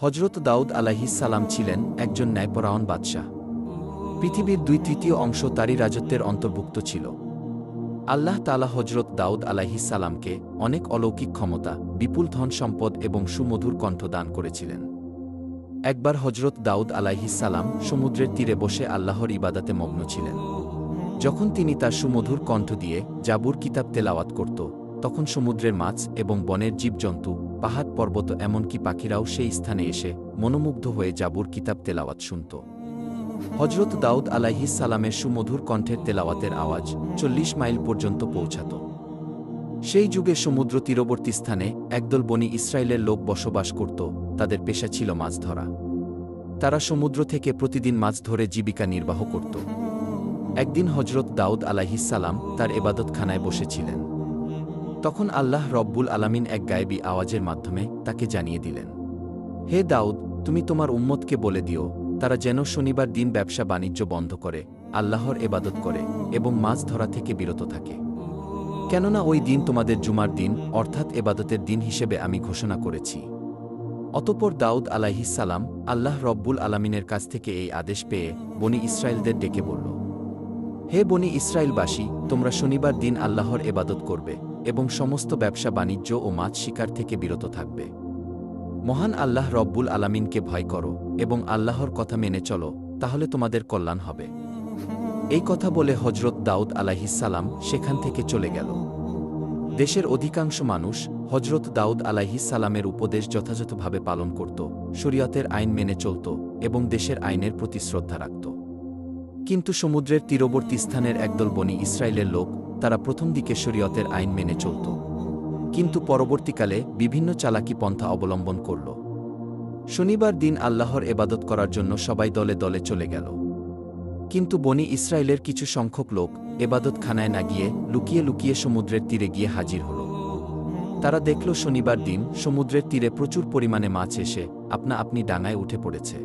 হজরত দাউদ আলাইহিস সালাম ছিলেন একজন ন্যায়পরায়ণ বাদশাহ। পৃথিবীর 2/3 অংশ তারই রাজত্বের অন্তর্ভুক্ত ছিল। আল্লাহ তাআলা হজরত দাউদ আলাইহিস সালামকে অনেক অলৌকিক ক্ষমতা, বিপুল ধন সম্পদ এবং সুমধুর কণ্ঠ দান করেছিলেন। একবার হজরত দাউদ আলাইহিস সালাম সমুদ্রের তীরে বসে আল্লাহর ইবাদাতে মগ্ন ছিলেন। যখন তিনি তার সুমধুর কণ্ঠ দিয়ে জাবুর কিতাব তেলাওয়াত করত, তখন সমুদ্রের মাছ এবং বনের জীবজন্তু, পাহাড় পর্বত এমনকি পাখিরাও সেই স্থানে এসে মনোমুগ্ধ হয়ে জাবুর কিতাব তেলাওয়াত শুনত। হজরত দাউদ আলাইহিস সালামের সুমধুর কণ্ঠের তেলাওয়াতের আওয়াজ 40 মাইল পর্যন্ত পৌঁছাত। সেই যুগে সমুদ্র তীরবর্তী স্থানে একদল বনি ইসরায়েলের লোক বসবাস করত। তাদের পেশা ছিল মাছ ধরা। তারা সমুদ্র থেকে প্রতিদিন মাছ ধরে জীবিকা নির্বাহ করত। একদিন হজরত দাউদ আলাইহিস সালাম তার এবাদতখানায় বসেছিলেন। তখন আল্লাহ রব্বুল আলামিন এক গায়েবী আওয়াজের মাধ্যমে তাকে জানিয়ে দিলেন, হে দাউদ, তুমি তোমার উম্মতকে বলে দিও, তারা যেন শনিবার দিন ব্যবসা বাণিজ্য বন্ধ করে আল্লাহর এবাদত করে এবং মাছ ধরা থেকে বিরত থাকে। কেননা ওই দিন তোমাদের জুমার দিন অর্থাৎ এবাদতের দিন হিসেবে আমি ঘোষণা করেছি। অতঃপর দাউদ আলাইহিস সালাম আল্লাহ রব্বুল আলামিনের কাছ থেকে এই আদেশ পেয়ে বনি ইসরায়েলদের ডেকে বলল, হে বনি ইসরায়েলবাসী, তোমরা শনিবার দিন আল্লাহর এবাদত করবে এবং সমস্ত ব্যবসা বাণিজ্য ও মাছ শিকার থেকে বিরত থাকবে। মহান আল্লাহ রব্বুল আলামিনকে ভয় করো এবং আল্লাহর কথা মেনে চলো, তাহলে তোমাদের কল্যাণ হবে। এই কথা বলে হজরত দাউদ আলাইহিস সালাম সেখান থেকে চলে গেল। দেশের অধিকাংশ মানুষ হজরত দাউদ আলাইহিস সালামের উপদেশ যথাযথভাবে পালন করত, শরীয়তের আইন মেনে চলত এবং দেশের আইনের প্রতি শ্রদ্ধা রাখত। কিন্তু সমুদ্রের তীরবর্তী স্থানের একদল বনি ইসরায়েলের লোক, তারা প্রথম দিকে শরীয়তের আইন মেনে চলত, কিন্তু পরবর্তীকালে বিভিন্ন চালাকি পন্থা অবলম্বন করল। শনিবার দিন আল্লাহর এবাদত করার জন্য সবাই দলে দলে চলে গেল। কিন্তু বনি ইসরায়েলের কিছু সংখ্যক লোক এবাদতখানায় না গিয়ে লুকিয়ে লুকিয়ে সমুদ্রের তীরে গিয়ে হাজির হল। তারা দেখল শনিবার দিন সমুদ্রের তীরে প্রচুর পরিমাণে মাছ এসে আপনা আপনি ডাঙায় উঠে পড়েছে।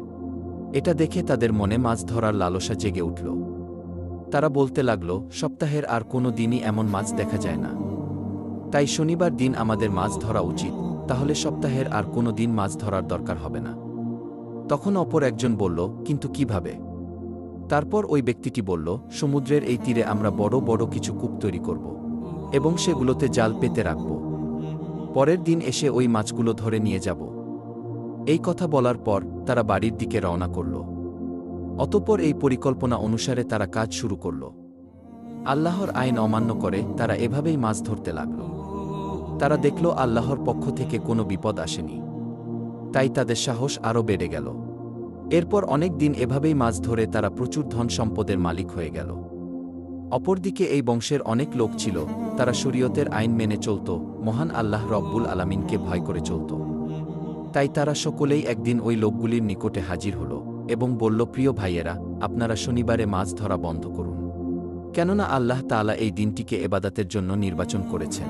এটা দেখে তাদের মনে মাছ ধরার লালসা জেগে উঠল। তারা বলতে লাগল, সপ্তাহের আর কোনো দিনই এমন মাছ দেখা যায় না, তাই শনিবার দিন আমাদের মাছ ধরা উচিত, তাহলে সপ্তাহের আর কোনো দিন মাছ ধরার দরকার হবে না। তখন অপর একজন বলল, কিন্তু কিভাবে? তারপর ওই ব্যক্তিটি বলল, সমুদ্রের এই তীরে আমরা বড় বড় কিছু কূপ তৈরি করব এবং সেগুলোতে জাল পেতে রাখব। পরের দিন এসে ওই মাছগুলো ধরে নিয়ে যাব। এই কথা বলার পর তারা বাড়ির দিকে রওনা করল। অতঃপর এই পরিকল্পনা অনুসারে তারা কাজ শুরু করল। আল্লাহর আইন অমান্য করে তারা এভাবেই মাছ ধরতে লাগল। তারা দেখল আল্লাহর পক্ষ থেকে কোনো বিপদ আসেনি, তাই তাদের সাহস আরও বেড়ে গেল। এরপর অনেক দিন এভাবেই মাছ ধরে তারা প্রচুর ধন সম্পদের মালিক হয়ে গেল। অপরদিকে এই বংশের অনেক লোক ছিল, তারা শরীয়তের আইন মেনে চলত, মহান আল্লাহ রব্বুল আলামিনকে ভয় করে চলত। তাই তারা সকলেই একদিন ওই লোকগুলির নিকটে হাজির হল এবং বলল, প্রিয় ভাইয়েরা, আপনারা শনিবারে মাছ ধরা বন্ধ করুন, কেননা আল্লাহ তাআলা এই দিনটিকে এবাদাতের জন্য নির্বাচন করেছেন।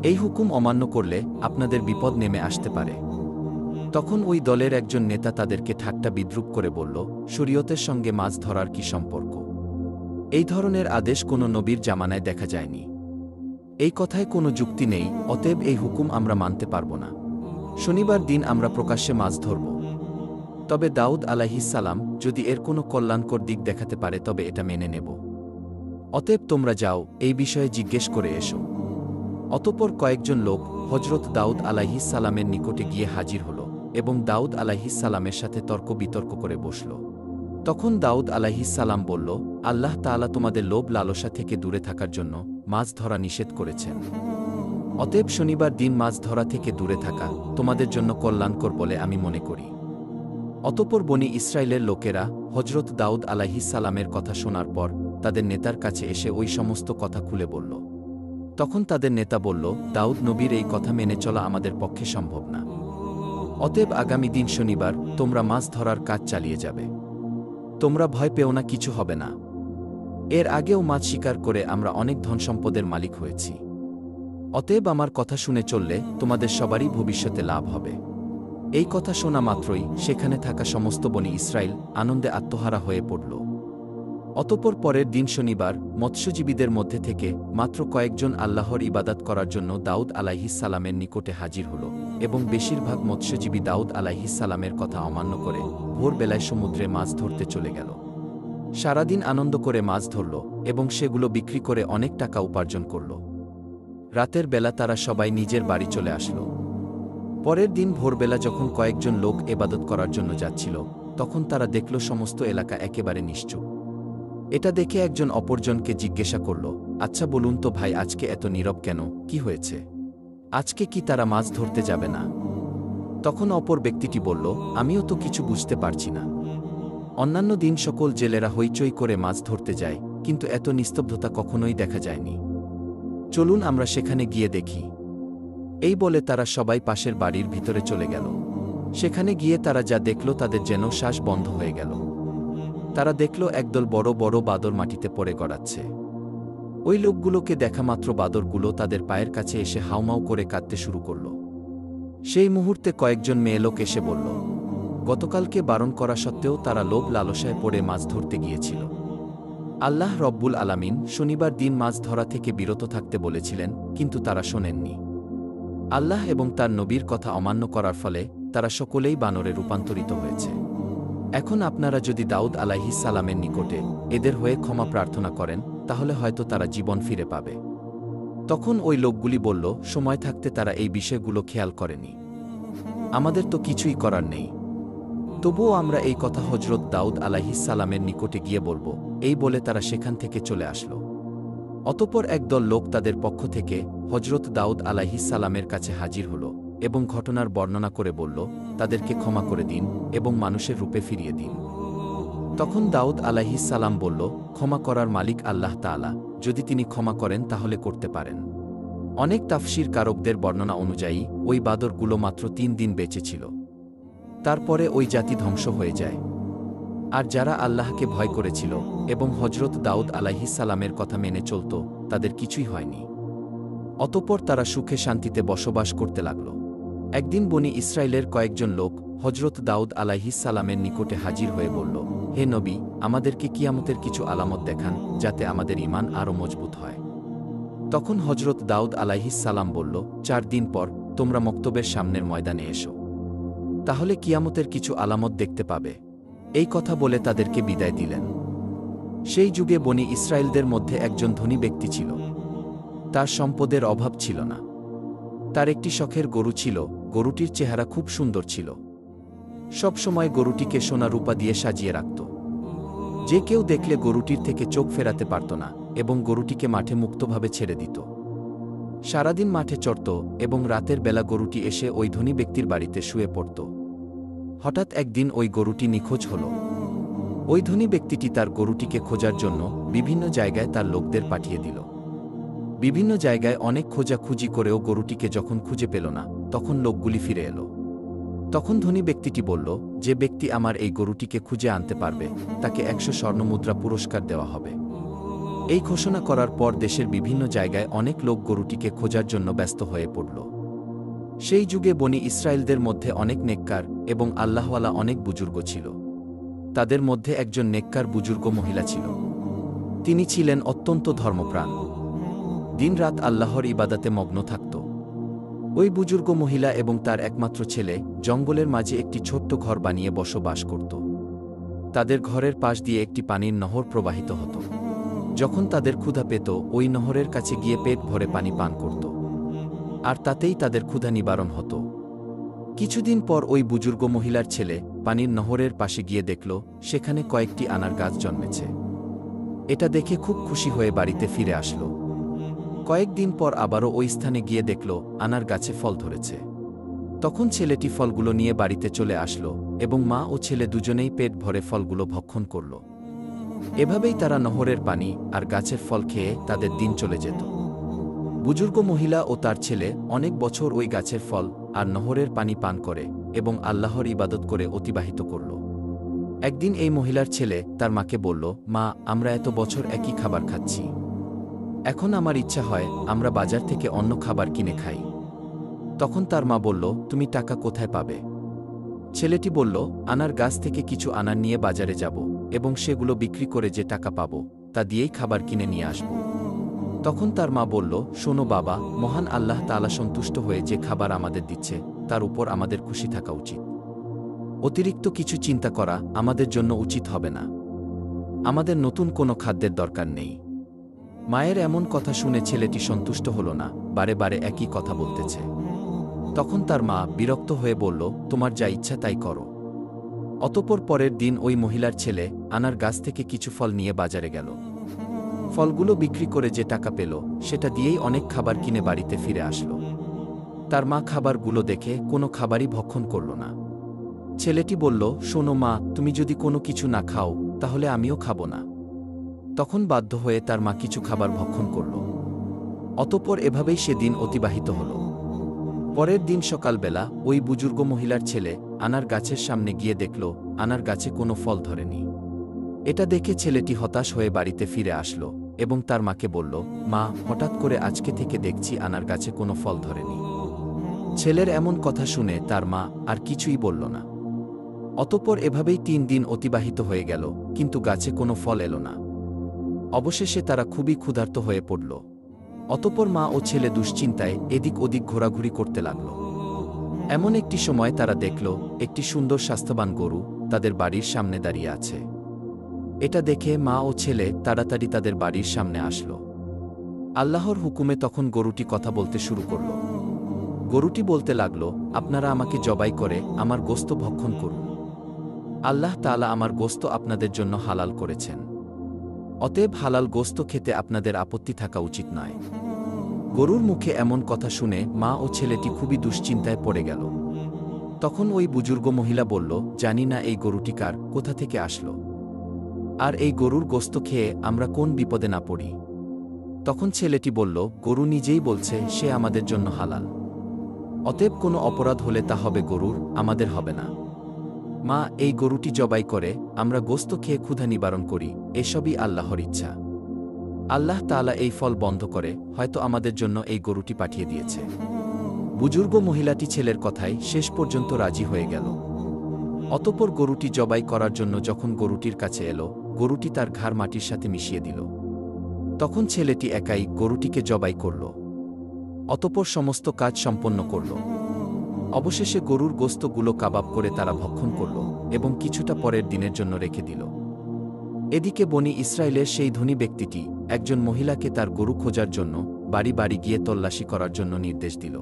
এই হুকুম অমান্য করলে আপনাদের বিপদ নেমে আসতে পারে। তখন ওই দলের একজন নেতা তাদেরকে ঠাট্টা বিদ্রূপ করে বলল, শরীয়তের সঙ্গে মাছ ধরার কি সম্পর্ক? এই ধরনের আদেশ কোনো নবীর জামানায় দেখা যায়নি। এই কথায় কোনো যুক্তি নেই, অতএব এই হুকুম আমরা মানতে পারব না। শনিবার দিন আমরা প্রকাশ্যে মাছ ধরব। তবে দাউদ আলাইহিস সালাম যদি এর কোনো কল্যাণকর দিক দেখাতে পারে তবে এটা মেনে নেব। অতএব তোমরা যাও, এই বিষয়ে জিজ্ঞেস করে এসো। অতঃপর কয়েকজন লোক হজরত দাউদ আলাইহিস সালামের নিকটে গিয়ে হাজির হল এবং দাউদ আলাইহিস সালামের সাথে তর্ক বিতর্ক করে বসল। তখন দাউদ আলাইহিস সালাম বলল, আল্লাহ তাআলা তোমাদের লোভ লালসা থেকে দূরে থাকার জন্য মাছ ধরা নিষেধ করেছেন। অতএব শনিবার দিন মাছ ধরা থেকে দূরে থাকা তোমাদের জন্য কল্যাণকর বলে আমি মনে করি। অতঃপর বনি ইসরায়েলের লোকেরা হজরত দাউদ আলাইহিস সালামের কথা শোনার পর তাদের নেতার কাছে এসে ওই সমস্ত কথা খুলে বলল। তখন তাদের নেতা বলল, দাউদ নবীর এই কথা মেনে চলা আমাদের পক্ষে সম্ভব না। অতএব আগামী দিন শনিবার তোমরা মাছ ধরার কাজ চালিয়ে যাবে। তোমরা ভয় পেও না, কিছু হবে না। এর আগেও মাছ শিকার করে আমরা অনেক ধন সম্পদের মালিক হয়েছি। অতএব আমার কথা শুনে চললে তোমাদের সবারই ভবিষ্যতে লাভ হবে। এই কথা শোনা মাত্রই সেখানে থাকা সমস্ত বনি ইসরায়েল আনন্দে আত্মহারা হয়ে পড়ল। অতঃপর পরের দিন শনিবার মৎস্যজীবীদের মধ্যে থেকে মাত্র কয়েকজন আল্লাহর ইবাদত করার জন্য দাউদ আলাইহিসসালামের নিকটে হাজির হল এবং বেশিরভাগ মৎস্যজীবী দাউদ আলাইহিসসালামের কথা অমান্য করে ভোরবেলায় সমুদ্রে মাছ ধরতে চলে গেল। সারাদিন আনন্দ করে মাছ ধরল এবং সেগুলো বিক্রি করে অনেক টাকা উপার্জন করল। রাতের বেলা তারা সবাই নিজের বাড়ি চলে আসল। পরের দিন ভোরবেলা যখন কয়েকজন লোক ইবাদত করার জন্য যাচ্ছিল, তখন তারা দেখল সমস্ত এলাকা একেবারে নিশ্চুপ। এটা দেখে একজন অপরজনকে জিজ্ঞাসা করল, আচ্ছা বলুন তো ভাই, আজকে এত নীরব কেন? কি হয়েছে? আজকে কি তারা মাছ ধরতে যাবে না? তখন অপর ব্যক্তিটি বলল, আমিও তো কিছু বুঝতে পারছি না। অন্যান্য দিন সকল জেলেরা হইচই করে মাছ ধরতে যায়, কিন্তু এত নিস্তব্ধতা কখনোই দেখা যায়নি। চলুন আমরা সেখানে গিয়ে দেখি। এই বলে তারা সবাই পাশের বাড়ির ভিতরে চলে গেল। সেখানে গিয়ে তারা যা দেখল তাদের যেন শ্বাস বন্ধ হয়ে গেল। তারা দেখল একদল বড় বড় বাদর মাটিতে পড়ে গড়াচ্ছে। ওই লোকগুলোকে দেখা মাত্র বাদরগুলো তাদের পায়ের কাছে এসে হাউমাউ করে কাঁদতে শুরু করল। সেই মুহূর্তে কয়েকজন মেয়েলোক এসে বলল, গতকালকে বারণ করা সত্ত্বেও তারা লোভ লালসায় পড়ে মাছ ধরতে গিয়েছিল। আল্লাহ রব্বুল আলামিন শনিবার দিন মাছ ধরা থেকে বিরত থাকতে বলেছিলেন, কিন্তু তারা শোনেননি। আল্লাহ এবং তার নবীর কথা অমান্য করার ফলে তারা সকলেই বানরে রূপান্তরিত হয়েছে। এখন আপনারা যদি দাউদ আলাইহিসসালামের নিকটে এদের হয়ে ক্ষমা প্রার্থনা করেন, তাহলে হয়তো তারা জীবন ফিরে পাবে। তখন ওই লোকগুলি বলল, সময় থাকতে তারা এই বিষয়গুলো খেয়াল করেনি। আমাদের তো কিছুই করার নেই। তবুও আমরা এই কথা হজরত দাউদ আলাইহিসসালামের নিকটে গিয়ে বলব। এই বলে তারা সেখান থেকে চলে আসল। অতঃপর একদল লোক তাদের পক্ষ থেকে হজরত দাউদ আলাইহিসসালামের কাছে হাজির হল এবং ঘটনার বর্ণনা করে বলল, তাদেরকে ক্ষমা করে দিন এবং মানুষের রূপে ফিরিয়ে দিন। তখন দাউদ আলাইহিসসালাম বলল, ক্ষমা করার মালিক আল্লাহ তাআলা, যদি তিনি ক্ষমা করেন তাহলে করতে পারেন। অনেক তাফসীর কারকদের বর্ণনা অনুযায়ী ওই বাদরগুলো মাত্র 3 দিন বেঁচে ছিল। তারপরে ওই জাতি ধ্বংস হয়ে যায়। আর যারা আল্লাহকে ভয় করেছিল এবং হজরত দাউদ আলাইহিসসালামের কথা মেনে চলত, তাদের কিছুই হয়নি। অতঃপর তারা সুখে শান্তিতে বসবাস করতে লাগল। একদিন বনি ইসরায়েলের কয়েকজন লোক হজরত দাউদ আলাইহিসসালামের নিকটে হাজির হয়ে বলল, হে নবী, আমাদেরকে কিয়ামতের কিছু আলামত দেখান, যাতে আমাদের ঈমান আরও মজবুত হয়। তখন হজরত দাউদ আলাইহিসসালাম বলল, 4 দিন পর তোমরা মক্তবের সামনের ময়দানে এসো, তাহলে কিয়ামতের কিছু আলামত দেখতে পাবে। এই কথা বলে তাদেরকে বিদায় দিলেন। সেই যুগে বনি ইসরায়েলদের মধ্যে একজন ধনী ব্যক্তি ছিল। তার সম্পদের অভাব ছিল না। তার একটি শখের গরু ছিল। গরুটির চেহারা খুব সুন্দর ছিল। সব সময় গরুটিকে সোনা রূপা দিয়ে সাজিয়ে রাখত। যে কেউ দেখলে গরুটির থেকে চোখ ফেরাতে পারত না এবং গরুটিকে মাঠে মুক্তভাবে ছেড়ে দিত। সারাদিন মাঠে চড়ত এবং রাতের বেলা গরুটি এসে ওই ধনী ব্যক্তির বাড়িতে শুয়ে পড়ত। হঠাৎ একদিন ওই গরুটি নিখোঁজ হল। ওই ধনী ব্যক্তিটি তার গরুটিকে খোঁজার জন্য বিভিন্ন জায়গায় তার লোকদের পাঠিয়ে দিল। বিভিন্ন জায়গায় অনেক খোঁজাখুঁজি করেও গরুটিকে যখন খুঁজে পেল না, তখন লোকগুলি ফিরে এলো। তখন ধনী ব্যক্তিটি বলল, যে ব্যক্তি আমার এই গরুটিকে খুঁজে আনতে পারবে, তাকে 100 স্বর্ণমুদ্রা পুরস্কার দেওয়া হবে। এই ঘোষণা করার পর দেশের বিভিন্ন জায়গায় অনেক লোক গরুটিকে খোঁজার জন্য ব্যস্ত হয়ে পড়ল। সেই যুগে বনি ইসরায়েলদের মধ্যে অনেক নেককার এবং আল্লাহওয়ালা অনেক বুজুর্গ ছিল। তাদের মধ্যে একজন নেককার বুজুর্গ মহিলা ছিল। তিনি ছিলেন অত্যন্ত ধর্মপ্রাণ। দিনরাত আল্লাহর ইবাদতে মগ্ন থাকত। ওই বুজুর্গ মহিলা এবং তার একমাত্র ছেলে জঙ্গলের মাঝে একটি ছোট্ট ঘর বানিয়ে বসবাস করত। তাদের ঘরের পাশ দিয়ে একটি পানির নহর প্রবাহিত হতো। যখন তাদের ক্ষুধা পেত, ওই নহরের কাছে গিয়ে পেট ভরে পানি পান করত, আর তাতেই তাদের ক্ষুধা নিবারণ হতো। কিছুদিন পর ওই বুজুর্গ মহিলার ছেলে পানির নহরের পাশে গিয়ে দেখল সেখানে কয়েকটি আনার গাছ জন্মেছে। এটা দেখে খুব খুশি হয়ে বাড়িতে ফিরে আসল। কয়েকদিন পর আবারও ওই স্থানে গিয়ে দেখল আনার গাছে ফল ধরেছে। তখন ছেলেটি ফলগুলো নিয়ে বাড়িতে চলে আসলো এবং মা ও ছেলে দুজনেই পেট ভরে ফলগুলো ভক্ষণ করল। এভাবেই তারা নহরের পানি আর গাছের ফল খেয়ে তাদের দিন চলে যেত। বুজুর্গ মহিলা ও তার ছেলে অনেক বছর ওই গাছের ফল আর নহরের পানি পান করে এবং আল্লাহর ইবাদত করে অতিবাহিত করল। একদিন এই মহিলার ছেলে তার মাকে বলল, মা, আমরা এত বছর একই খাবার খাচ্ছি। এখন আমার ইচ্ছা হয় আমরা বাজার থেকে অন্য খাবার কিনে খাই। তখন তার মা বলল, তুমি টাকা কোথায় পাবে? ছেলেটি বলল, আনার গাছ থেকে কিছু আনার নিয়ে বাজারে যাব এবং সেগুলো বিক্রি করে যে টাকা পাব তা দিয়েই খাবার কিনে নিয়ে আসব। তখন তার মা বলল, শোনো বাবা, মহান আল্লাহ তাআলা সন্তুষ্ট হয়ে যে খাবার আমাদের দিচ্ছে তার উপর আমাদের খুশি থাকা উচিত। অতিরিক্ত কিছু চিন্তা করা আমাদের জন্য উচিত হবে না। আমাদের নতুন কোনো খাদ্যের দরকার নেই। মায়ের এমন কথা শুনে ছেলেটি সন্তুষ্ট হল না, বারে বারে একই কথা বলতেছে। তখন তার মা বিরক্ত হয়ে বলল, তোমার যা ইচ্ছা তাই করো। অতঃপর পরের দিন ওই মহিলার ছেলে আনার গাছ থেকে কিছু ফল নিয়ে বাজারে গেল। ফলগুলো বিক্রি করে যে টাকা পেল সেটা দিয়েই অনেক খাবার কিনে বাড়িতে ফিরে আসলো। তার মা খাবারগুলো দেখে কোনো খাবারই ভক্ষণ করল না। ছেলেটি বলল, শোনো মা, তুমি যদি কোনো কিছু না খাও তাহলে আমিও খাব না। তখন বাধ্য হয়ে তার মা কিছু খাবার ভক্ষণ করল। অতঃপর এভাবেই সে দিন অতিবাহিত হল। পরের দিন সকালবেলা ওই বুজুর্গ মহিলার ছেলে আনার গাছের সামনে গিয়ে দেখল আনার গাছে কোনো ফল ধরেনি। এটা দেখে ছেলেটি হতাশ হয়ে বাড়িতে ফিরে আসলো এবং তার মাকে বলল, মা, হঠাৎ করে আজকে থেকে দেখছি আনার গাছে কোনো ফল ধরেনি। ছেলের এমন কথা শুনে তার মা আর কিছুই বলল না। অতঃপর এভাবেই 3 দিন অতিবাহিত হয়ে গেল, কিন্তু গাছে কোনো ফল এলো না। অবশেষে তারা খুবই ক্ষুধার্ত হয়ে পড়ল। অতঃপর মা ও ছেলে দুশ্চিন্তায় এদিক ওদিক ঘোরাঘুরি করতে লাগল। এমন একটি সময় তারা দেখল একটি সুন্দর স্বাস্থ্যবান গরু তাদের বাড়ির সামনে দাঁড়িয়ে আছে। এটা দেখে মা ও ছেলে তাড়াতাড়ি তাদের বাড়ির সামনে আসলো। আল্লাহর হুকুমে তখন গরুটি কথা বলতে শুরু করল। গরুটি বলতে লাগল, আপনারা আমাকে জবাই করে আমার গোশত ভক্ষণ করুন। আল্লাহ তাআলা আমার গোশত আপনাদের জন্য হালাল করেছেন। অতএব হালাল গোশত খেতে আপনাদের আপত্তি থাকা উচিত নয়। গরুর মুখে এমন কথা শুনে মা ও ছেলেটি খুবই দুশ্চিন্তায় পড়ে গেল। তখন ওই বুজুর্গ মহিলা বলল, জানি না এই গরুটি কার, কোথা থেকে আসলো, আর এই গরুর গোশত খেয়ে আমরা কোন বিপদে না পড়ি। তখন ছেলেটি বলল, গরু নিজেই বলছে সে আমাদের জন্য হালাল। অতএব কোনো অপরাধ হলে তা হবে গরুর, আমাদের হবে না। মা, এই গরুটি জবাই করে আমরা গোশত খেয়ে ক্ষুধা নিবারণ করি, এসবই আল্লাহর ইচ্ছা। আল্লাহ তাআলা এই ফল বন্ধ করে হয়তো আমাদের জন্য এই গরুটি পাঠিয়ে দিয়েছে। বুজুর্গ মহিলাটি ছেলের কথায় শেষ পর্যন্ত রাজি হয়ে গেল। অতঃপর গরুটি জবাই করার জন্য যখন গরুটির কাছে এলো, গরুটি তার ঘাড় মাটির সাথে মিশিয়ে দিল। তখন ছেলেটি একাই গরুটিকে জবাই করল। অতঃপর সমস্ত কাজ সম্পন্ন করল। অবশেষে গরুর গোশতগুলো কাবাব করে তারা ভক্ষণ করল এবং কিছুটা পরের দিনের জন্য রেখে দিল। এদিকে বনি ইসরায়েলের সেই ধনী ব্যক্তিটি একজন মহিলাকে তার গরু খোঁজার জন্য বাড়ি বাড়ি গিয়ে তল্লাশি করার জন্য নির্দেশ দিল।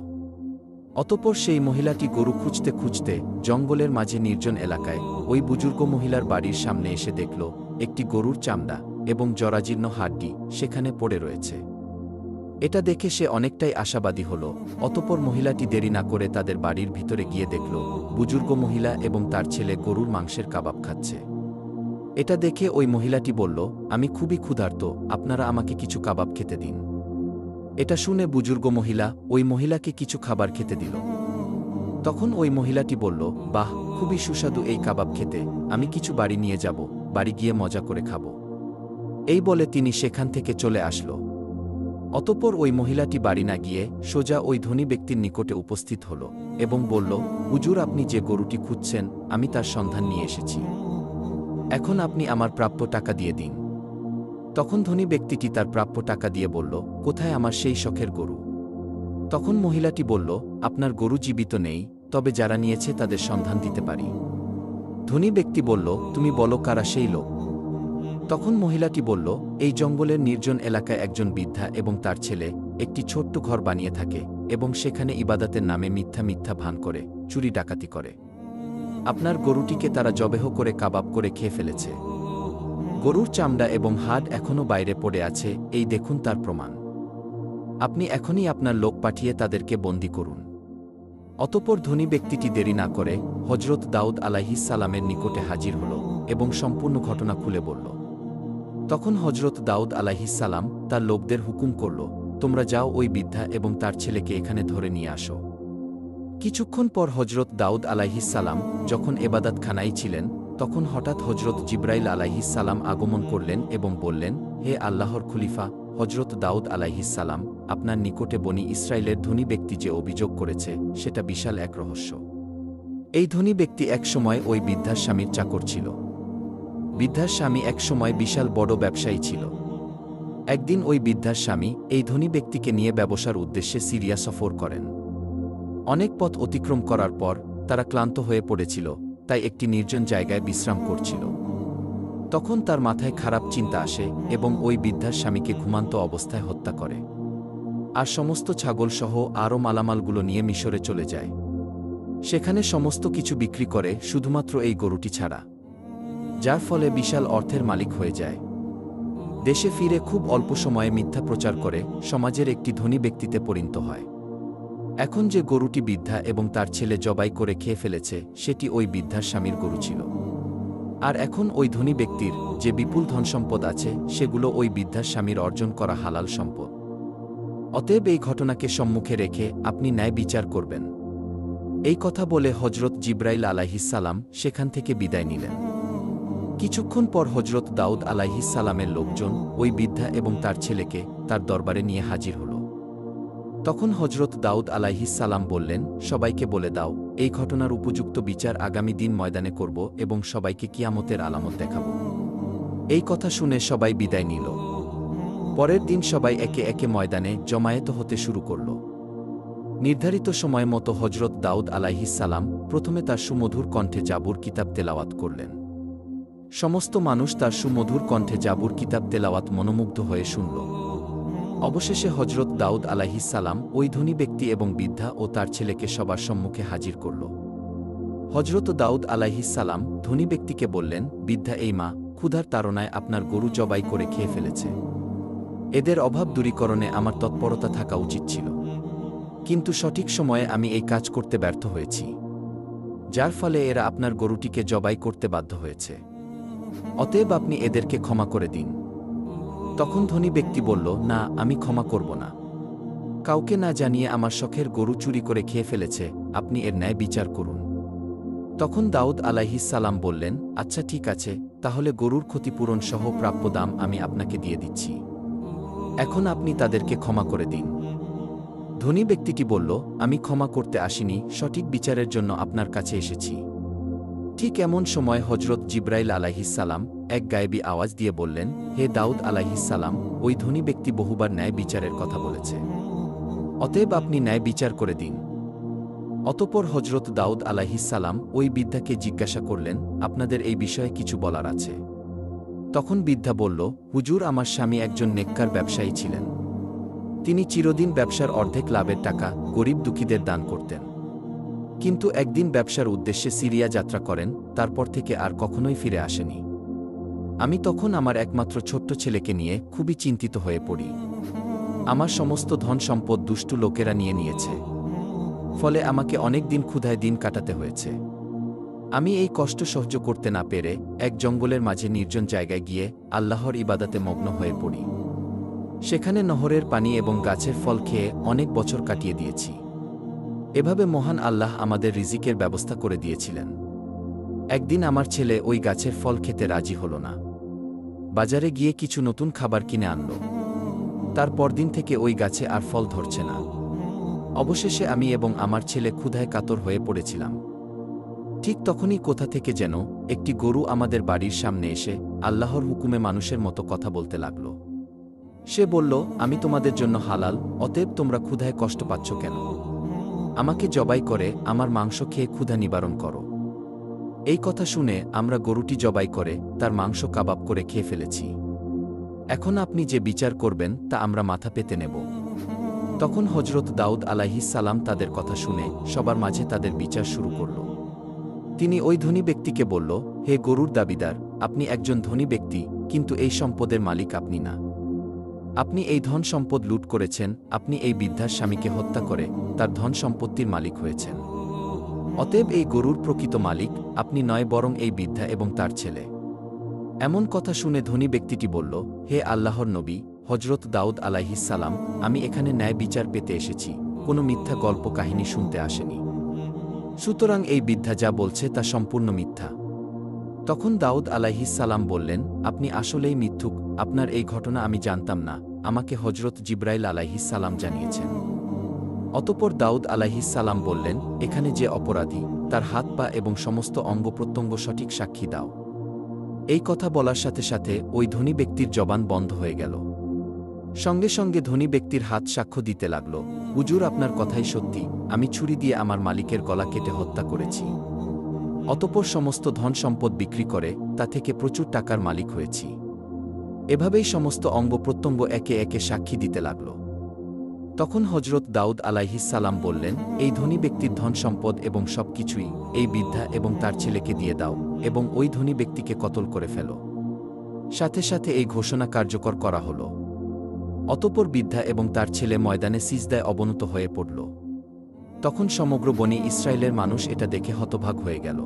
অতঃপর সেই মহিলাটি গরু খুঁজতে খুঁজতে জঙ্গলের মাঝে নির্জন এলাকায় ওই বুজুর্গ মহিলার বাড়ির সামনে এসে দেখল একটি গরুর চামড়া এবং জরাজীর্ণ হাড্ডি সেখানে পড়ে রয়েছে। এটা দেখে সে অনেকটাই আশাবাদী হল। অতঃপর মহিলাটি দেরি না করে তাদের বাড়ির ভিতরে গিয়ে দেখল বুজুর্গ মহিলা এবং তার ছেলে গরুর মাংসের কাবাব খাচ্ছে। এটা দেখে ওই মহিলাটি বলল, আমি খুবই ক্ষুধার্ত, আপনারা আমাকে কিছু কাবাব খেতে দিন। এটা শুনে বুজুর্গ মহিলা ওই মহিলাকে কিছু খাবার খেতে দিল। তখন ওই মহিলাটি বলল, বাহ, খুবই সুস্বাদু এই কাবাব খেতে, আমি কিছু বাড়ি নিয়ে যাব, বাড়ি গিয়ে মজা করে খাব। এই বলে তিনি সেখান থেকে চলে আসলো। অতঃপর ওই মহিলাটি বাড়ি না গিয়ে সোজা ওই ধনী ব্যক্তির নিকটে উপস্থিত হল এবং বলল, হুজুর, আপনি যে গরুটি খুঁজছেন আমি তার সন্ধান নিয়ে এসেছি। এখন আপনি আমার প্রাপ্য টাকা দিয়ে দিন। তখন ধনী ব্যক্তিটি তার প্রাপ্য টাকা দিয়ে বলল, কোথায় আমার সেই শখের গরু? তখন মহিলাটি বলল, আপনার গরু জীবিত নেই, তবে যারা নিয়েছে তাদের সন্ধান দিতে পারি। ধনী ব্যক্তি বলল, তুমি বলো কারা সেই লোক? তখন মহিলাটি বলল, এই জঙ্গলের নির্জন এলাকায় একজন বৃদ্ধা এবং তার ছেলে একটি ছোট্ট ঘর বানিয়ে থাকে এবং সেখানে ইবাদতের নামে মিথ্যা মিথ্যা ভান করে চুরি ডাকাতি করে। আপনার গরুটিকে তারা জবেহ করে কাবাব করে খেয়ে ফেলেছে। গরুর চামড়া এবং হাড় এখনও বাইরে পড়ে আছে, এই দেখুন তার প্রমাণ। আপনি এখনই আপনার লোক পাঠিয়ে তাদেরকে বন্দী করুন। অতঃপর ধনী ব্যক্তিটি দেরি না করে হজরত দাউদ আলাইহিস সালামের নিকটে হাজির হল এবং সম্পূর্ণ ঘটনা খুলে বলল। তখন হজরত দাউদ আলাইহিস সালাম তার লোকদের হুকুম করল, তোমরা যাও ওই বৃদ্ধা এবং তার ছেলেকে এখানে ধরে নিয়ে আসো। কিছুক্ষণ পর হজরত দাউদ আলাইহিস সালাম যখন এবাদতখানায় ছিলেন, তখন হঠাৎ হজরত জিব্রাইল আলাইহিস সালাম আগমন করলেন এবং বললেন, হে আল্লাহর খলিফা হজরত দাউদ আলাইহিস সালাম, আপনার নিকটে বনি ইসরায়েলের ধনী ব্যক্তি যে অভিযোগ করেছে সেটা বিশাল এক রহস্য। এই ধনী ব্যক্তি এক সময় ওই বৃদ্ধার স্বামীর চাকর ছিল। বৃদ্ধার স্বামী এক সময় বিশাল বড় ব্যবসায়ী ছিল। একদিন ওই বৃদ্ধার স্বামী এই ধনী ব্যক্তিকে নিয়ে ব্যবসার উদ্দেশ্যে সিরিয়া সফর করেন। অনেক পথ অতিক্রম করার পর তারা ক্লান্ত হয়ে পড়েছিল, তাই একটি নির্জন জায়গায় বিশ্রাম করছিল। তখন তার মাথায় খারাপ চিন্তা আসে এবং ওই বৃদ্ধার স্বামীকে ঘুমান্ত অবস্থায় হত্যা করে, আর সমস্ত ছাগলসহ আরও মালামালগুলো নিয়ে মিশরে চলে যায়। সেখানে সমস্ত কিছু বিক্রি করে শুধুমাত্র এই গরুটি ছাড়া, যার ফলে বিশাল অর্থের মালিক হয়ে যায়। দেশে ফিরে খুব অল্প সময়ে মিথ্যা প্রচার করে সমাজের একটি ধনী ব্যক্তিতে পরিণত হয়। এখন যে গরুটি বৃদ্ধা এবং তার ছেলে জবাই করে খেয়ে ফেলেছে সেটি ওই বৃদ্ধার স্বামীর গরু ছিল। আর এখন ওই ধনী ব্যক্তির যে বিপুল ধনসম্পদ আছে সেগুলো ওই বৃদ্ধার স্বামীর অর্জন করা হালাল সম্পদ। অতএব এই ঘটনাকে সম্মুখে রেখে আপনি ন্যায় বিচার করবেন। এই কথা বলে হজরত জিব্রাইল আলাইহিসসালাম সেখান থেকে বিদায় নিলেন। কিছুক্ষণ পর হজরত দাউদ আলাইহিসসালামের লোকজন ওই বৃদ্ধা এবং তার ছেলেকে তার দরবারে নিয়ে হাজির হল। তখন হজরত দাউদ আলাইহিসসালাম বললেন, সবাইকে বলে দাও, এই ঘটনার উপযুক্ত বিচার আগামী দিন ময়দানে করব এবং সবাইকে কিয়ামতের আলামত দেখাব। এই কথা শুনে সবাই বিদায় নিল। পরের দিন সবাই একে একে ময়দানে জমায়েত হতে শুরু করল। নির্ধারিত সময় মতো হজরত দাউদ আলাইহিসসালাম প্রথমে তার সুমধুর কণ্ঠে জাবুর কিতাব তেলাওয়াত করলেন। সমস্ত মানুষ তার সুমধুর কণ্ঠে জাবুর কিতাব তেলাওয়াত মনোমুগ্ধ হয়ে শুনল। অবশেষে হজরত দাউদ আলাইহিসসালাম ওই ধনী ব্যক্তি এবং বৃদ্ধা ও তার ছেলেকে সবার সম্মুখে হাজির করল। হজরত দাউদ আলাইহিসসালাম ধনী ব্যক্তিকে বললেন, বৃদ্ধা এই মা ক্ষুধার তাড়নায় আপনার গরু জবাই করে খেয়ে ফেলেছে। এদের অভাব দূরীকরণে আমার তৎপরতা থাকা উচিত ছিল, কিন্তু সঠিক সময়ে আমি এই কাজ করতে ব্যর্থ হয়েছি, যার ফলে এরা আপনার গরুটিকে জবাই করতে বাধ্য হয়েছে। অতএব আপনি এদেরকে ক্ষমা করে দিন। তখন ধনী ব্যক্তি বলল, না, আমি ক্ষমা করব না। কাউকে না জানিয়ে আমার শখের গরু চুরি করে খেয়ে ফেলেছে, আপনি এর ন্যায় বিচার করুন। তখন দাউদ আলাইহিসসালাম বললেন, আচ্ছা ঠিক আছে, তাহলে গরুর ক্ষতিপূরণ সহ প্রাপ্য দাম আমি আপনাকে দিয়ে দিচ্ছি। এখন আপনি তাদেরকে ক্ষমা করে দিন। ধনী ব্যক্তিটি বলল, আমি ক্ষমা করতে আসিনি, সঠিক বিচারের জন্য আপনার কাছে এসেছি। ঠিক এমন সময় হজরত জিব্রাইল আলাইহিসসালাম এক গায়েবী আওয়াজ দিয়ে বললেন, হে দাউদ আলাইহিসসালাম, ওই ধনী ব্যক্তি বহুবার ন্যায় বিচারের কথা বলেছে, অতএব আপনি ন্যায় বিচার করে দিন। অতঃপর হজরত দাউদ আলাইহিসসালাম ওই বৃদ্ধাকে জিজ্ঞাসা করলেন, আপনাদের এই বিষয়ে কিছু বলার আছে? তখন বৃদ্ধা বলল, হুজুর, আমার স্বামী একজন নেককার ব্যবসায়ী ছিলেন। তিনি চিরদিন ব্যবসার অর্ধেক লাভের টাকা গরিব দুঃখীদের দান করতেন। কিন্তু একদিন ব্যবসার উদ্দেশ্যে সিরিয়া যাত্রা করেন, তারপর থেকে আর কখনোই ফিরে আসেনি। আমি তখন আমার একমাত্র ছোট্ট ছেলেকে নিয়ে খুবই চিন্তিত হয়ে পড়ি। আমার সমস্ত ধন সম্পদ দুষ্টু লোকেরা নিয়ে নিয়েছে, ফলে আমাকে অনেক দিন ক্ষুধায় দিন কাটাতে হয়েছে। আমি এই কষ্ট সহ্য করতে না পেরে এক জঙ্গলের মাঝে নির্জন জায়গায় গিয়ে আল্লাহর ইবাদতে মগ্ন হয়ে পড়ি। সেখানে নহরের পানি এবং গাছের ফল খেয়ে অনেক বছর কাটিয়ে দিয়েছি। এভাবে মহান আল্লাহ আমাদের রিজিকের ব্যবস্থা করে দিয়েছিলেন। একদিন আমার ছেলে ওই গাছের ফল খেতে রাজি হল না। বাজারে গিয়ে কিছু নতুন খাবার কিনে আনল। তার পরদিন থেকে ওই গাছে আর ফল ধরছে না। অবশেষে আমি এবং আমার ছেলে ক্ষুধায় কাতর হয়ে পড়েছিলাম। ঠিক তখনই কোথা থেকে যেন একটি গরু আমাদের বাড়ির সামনে এসে আল্লাহর হুকুমে মানুষের মতো কথা বলতে লাগল। সে বলল, আমি তোমাদের জন্য হালাল, অতএব তোমরা ক্ষুধায় কষ্ট পাচ্ছ কেন? আমাকে জবাই করে আমার মাংস খেয়ে ক্ষুধা নিবারণ করো। এই কথা শুনে আমরা গরুটি জবাই করে তার মাংস কাবাব করে খেয়ে ফেলেছি। এখন আপনি যে বিচার করবেন তা আমরা মাথা পেতে নেব। তখন হজরত দাউদ আলাইহিসসালাম তাদের কথা শুনে সবার মাঝে তাদের বিচার শুরু করল। তিনি ওই ধনী ব্যক্তিকে বলল, হে গরুর দাবিদার, আপনি একজন ধনী ব্যক্তি, কিন্তু এই সম্পদের মালিক আপনি না। আপনি এই ধন সম্পদ লুট করেছেন। আপনি এই বৃদ্ধার স্বামীকে হত্যা করে তার ধন সম্পত্তির মালিক হয়েছেন। অতএব এই গরুর প্রকৃত মালিক আপনি নয়, বরং এই বৃদ্ধা এবং তার ছেলে। এমন কথা শুনে ধনী ব্যক্তিটি বলল, হে আল্লাহর নবী হজরত দাউদ আলাইহিসসালাম, আমি এখানে ন্যায় বিচার পেতে এসেছি, কোনো মিথ্যা গল্প কাহিনী শুনতে আসেনি। সুতরাং এই বৃদ্ধা যা বলছে তা সম্পূর্ণ মিথ্যা। তখন দাউদ আলাইহিসসালাম বললেন, আপনি আসলেই মিথ্যুক, আপনার এই ঘটনা আমি জানতাম না, আমাকে হজরত জিব্রাইল আলাইহিসসালাম জানিয়েছেন। অতঃপর দাউদ আলাইহিসসালাম বললেন, এখানে যে অপরাধী তার হাত পা এবং সমস্ত অঙ্গ প্রত্যঙ্গ সঠিক সাক্ষী দাও। এই কথা বলার সাথে সাথে ওই ধনী ব্যক্তির জবান বন্ধ হয়ে গেল। সঙ্গে সঙ্গে ধনী ব্যক্তির হাত সাক্ষ্য দিতে লাগল, হুজুর আপনার কথাই সত্যি, আমি ছুরি দিয়ে আমার মালিকের গলা কেটে হত্যা করেছি। অতঃপর সমস্ত ধন সম্পদ বিক্রি করে তা থেকে প্রচুর টাকার মালিক হয়েছি। এভাবেই সমস্ত অঙ্গ প্রত্যঙ্গ একে একে সাক্ষী দিতে লাগল। তখন হজরত দাউদ আলাইহিসসালাম বললেন, এই ধনী ব্যক্তির ধন সম্পদ এবং সব কিছুই এই বৃদ্ধা এবং তার ছেলেকে দিয়ে দাও এবং ওই ধনী ব্যক্তিকে কতল করে ফেল। সাথে সাথে এই ঘোষণা কার্যকর করা হল। অতঃপর বৃদ্ধা এবং তার ছেলে ময়দানে সিজদায় অবনত হয়ে পড়ল। তখন সমগ্র বনি ইসরায়েলের মানুষ এটা দেখে হতভাগ হয়ে গেল।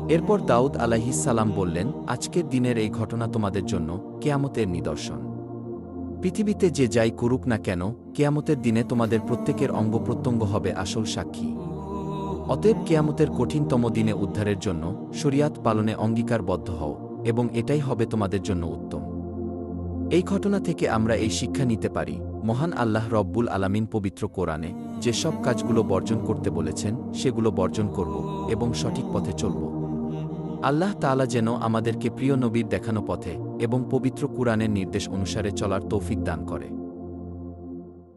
এরপর দাউদ আলাইহিসসালাম বললেন, আজকের দিনের এই ঘটনা তোমাদের জন্য কিয়ামতের নিদর্শন। পৃথিবীতে যে যাই করুক না কেন, কিয়ামতের দিনে তোমাদের প্রত্যেকের অঙ্গ প্রত্যঙ্গ হবে আসল সাক্ষী। অতএব কিয়ামতের কঠিনতম দিনে উদ্ধারের জন্য শরিয়াত পালনে অঙ্গীকারবদ্ধ হও এবং এটাই হবে তোমাদের জন্য উত্তম। এই ঘটনা থেকে আমরা এই শিক্ষা নিতে পারি, মহান আল্লাহ রব্বুল আলামিন পবিত্র কোরআনে যে সব কাজগুলো বর্জন করতে বলেছেন সেগুলো বর্জন করব এবং সঠিক পথে চলব। আল্লাহ তাআলা যেন আমাদেরকে প্রিয় নবীর দেখানো পথে এবং পবিত্র কুরআনের নির্দেশ অনুসারে চলার তৌফিক দান করে।